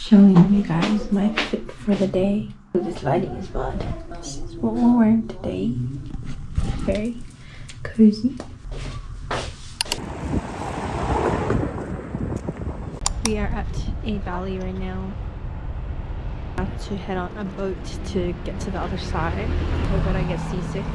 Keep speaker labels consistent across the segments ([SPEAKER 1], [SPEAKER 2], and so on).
[SPEAKER 1] Showing you guys my fit for the day. This lighting is bad. This is what we're wearing today. Very cozy. We are at a valley right now. I have to head on a boat to get to the other side. Hope that I get seasick.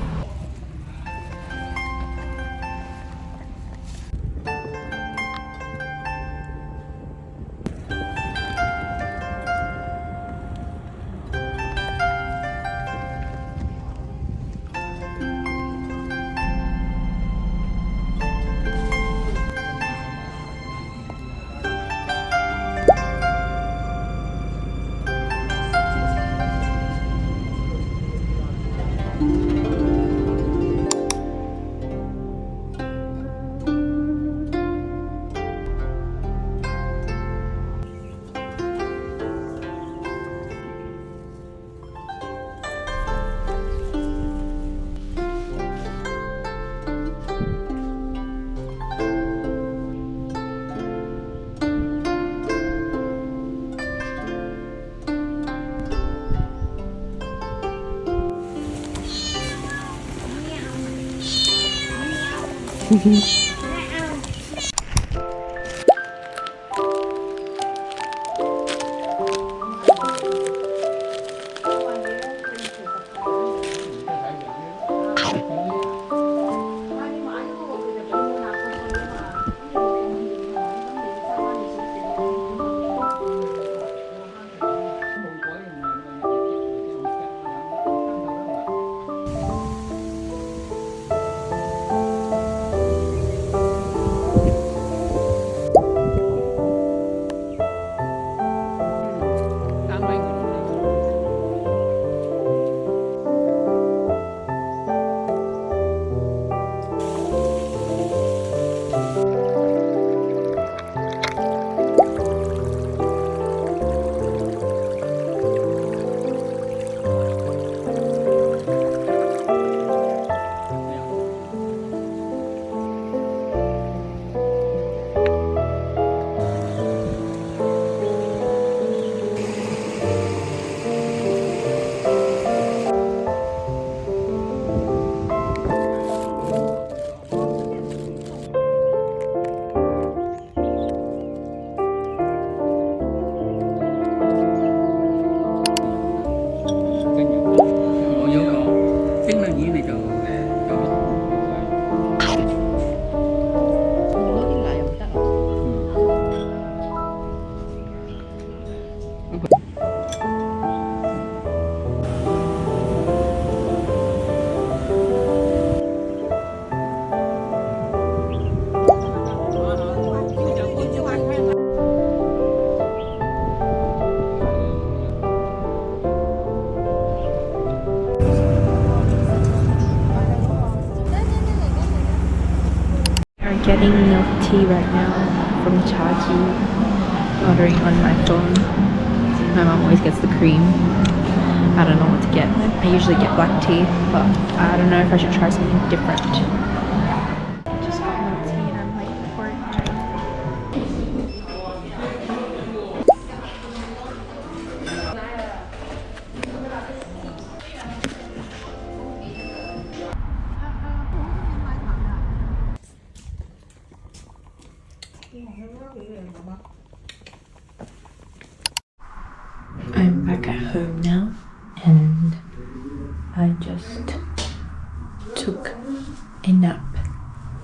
[SPEAKER 1] Getting milk tea right now from Chaji. Ordering on my phone. My mom always gets the cream. I don't know what to get. I usually get black tea, but I don't know if I should try something different. Just got milk tea and I'm waiting for it. I'm back at home now and I just took a nap.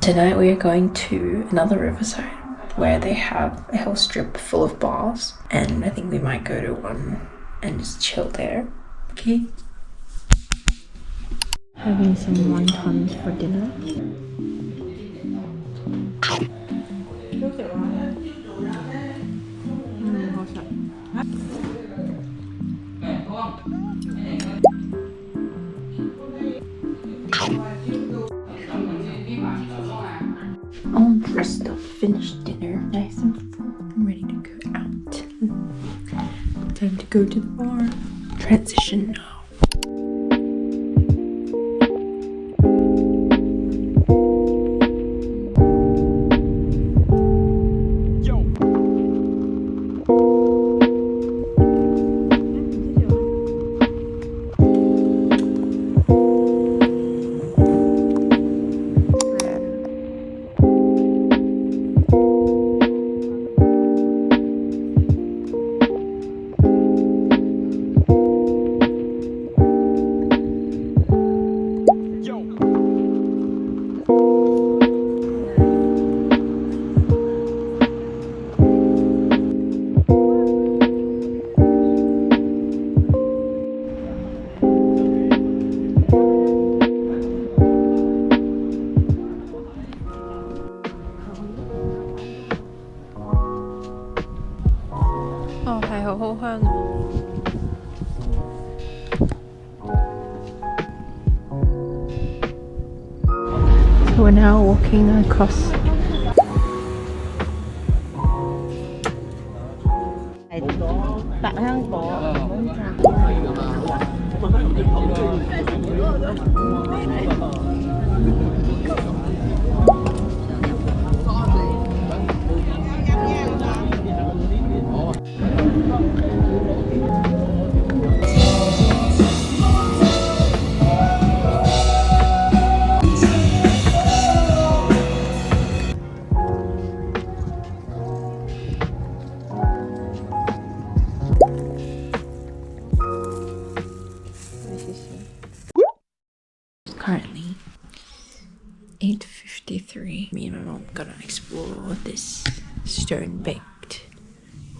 [SPEAKER 1] Tonight we are going to another riverside where they have a whole strip full of bars and I think we might go to one and just chill there. Okay. Having some wontons for dinner. All dressed up, finished dinner, nice and full. I'm ready to go out. Time to go to the bar. Transition now. So we're now walking across. Currently 8:53. Me and my mom gonna explore this stone baked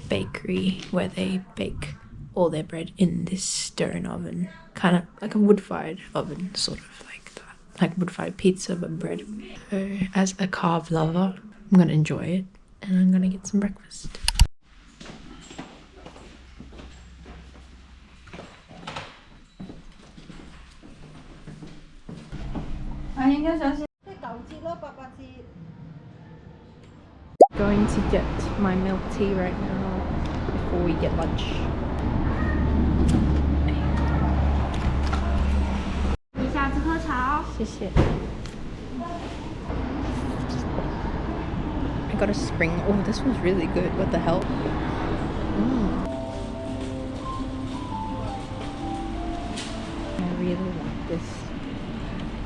[SPEAKER 1] bakery where they bake all their bread in this stone oven, kind of like a wood-fired oven, sort of like that, like wood-fired pizza but bread. So as a carb lover, I'm gonna enjoy it and I'm gonna get some breakfast. Going to get my milk tea right now before we get lunch. I got a spring. Oh, this one's really good. What the hell? I really like this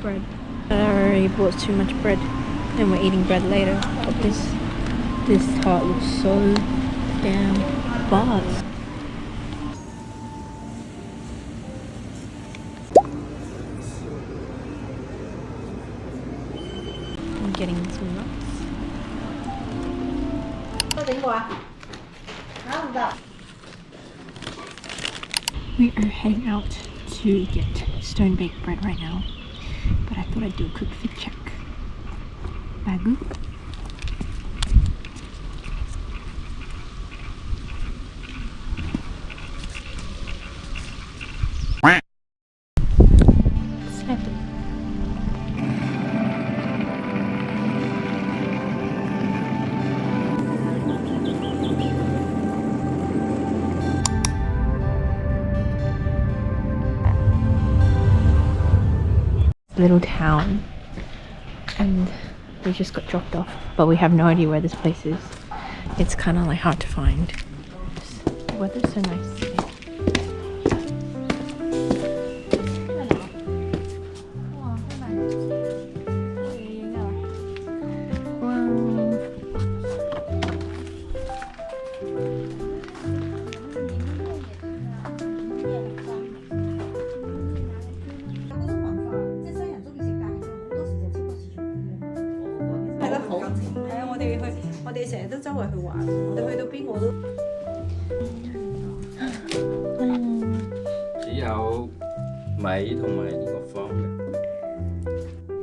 [SPEAKER 1] bread. I already bought too much bread and we're eating bread later. But this tart looks so damn fast. I'm getting some nuts. We are heading out to get stone baked bread right now, but I thought I'd do a quick fit check. Bagu. Little town, and we just got dropped off, but we have no idea where this place is. It's kind of like hard to find. The weather's so nice today.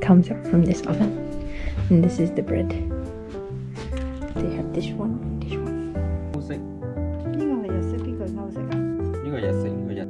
[SPEAKER 1] Comes up from this oven, and this is the bread. They have this one, this one.
[SPEAKER 2] 好食。呢個係日式，邊個歐式啊？呢個日式，呢個日。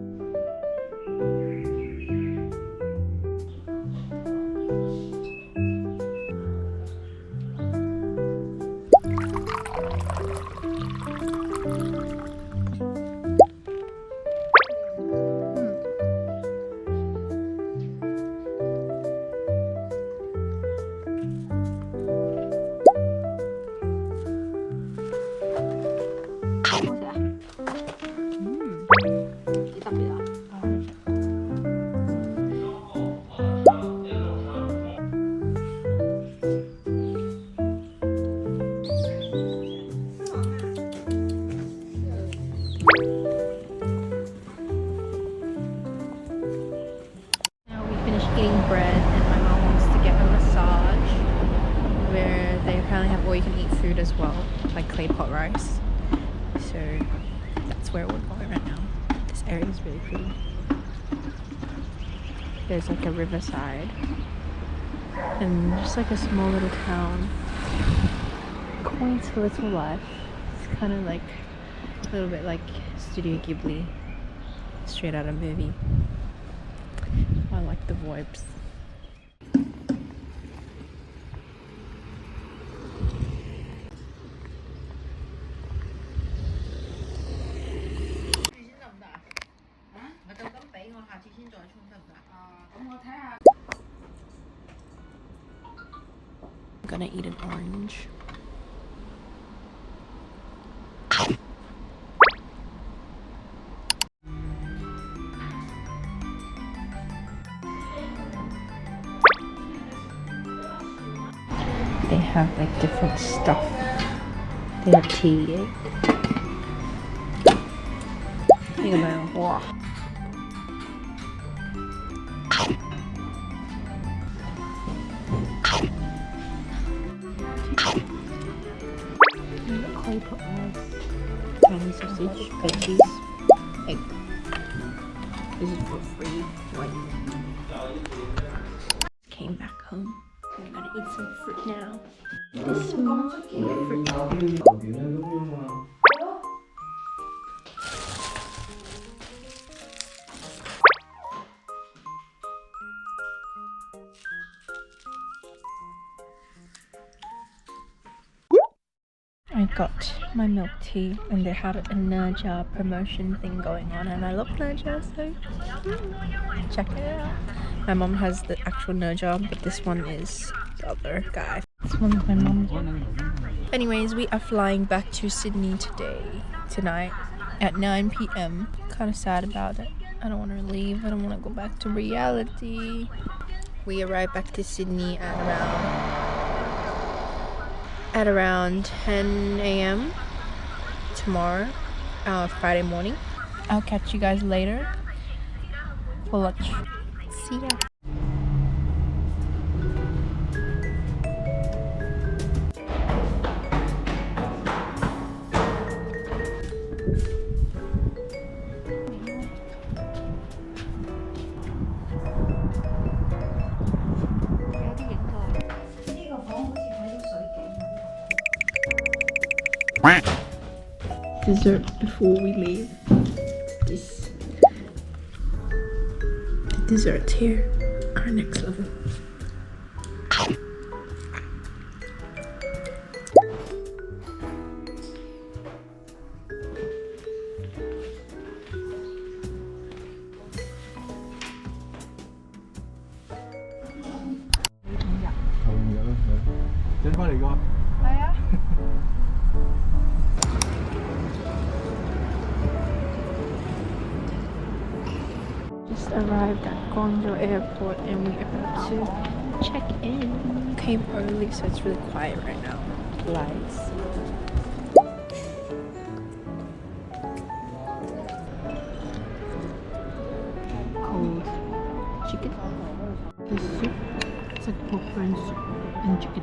[SPEAKER 1] Eating bread, and my mom wants to get a massage where they apparently have all you can eat food as well, like clay pot rice. So that's where we're going right now. This area is really pretty. There's like a riverside and just like a small little town. Quaint little life. It's kind of like a little bit like Studio Ghibli, straight out of movie. I like the vibes. I'm gonna eat an orange. They have like different stuff. They have tea. Wow. Clay pot rice, Chinese sausage, veggies, egg. This is for free. Came back home. I'm gonna eat some fruit now. This small fruit. I got my milk tea and they had a Nerja promotion thing going on and I love Nerja, so check it out. My mom has the actual Nerja, but this one is the other guy. This one's my mom's one. Anyways, we are flying back to Sydney tonight at 9 p.m. Kind of sad about it. I don't want to leave. I don't want to go back to reality. We arrived back to Sydney at around 10 a.m. tomorrow, Friday morning. I'll catch you guys later for lunch. See ya. Dessert before we leave. The desserts here are next level. Just arrived at Guangzhou airport and we are about to check in. Came early so it's really quiet right now. Lights. Cold chicken. The soup. It's like pork rice soup and chicken.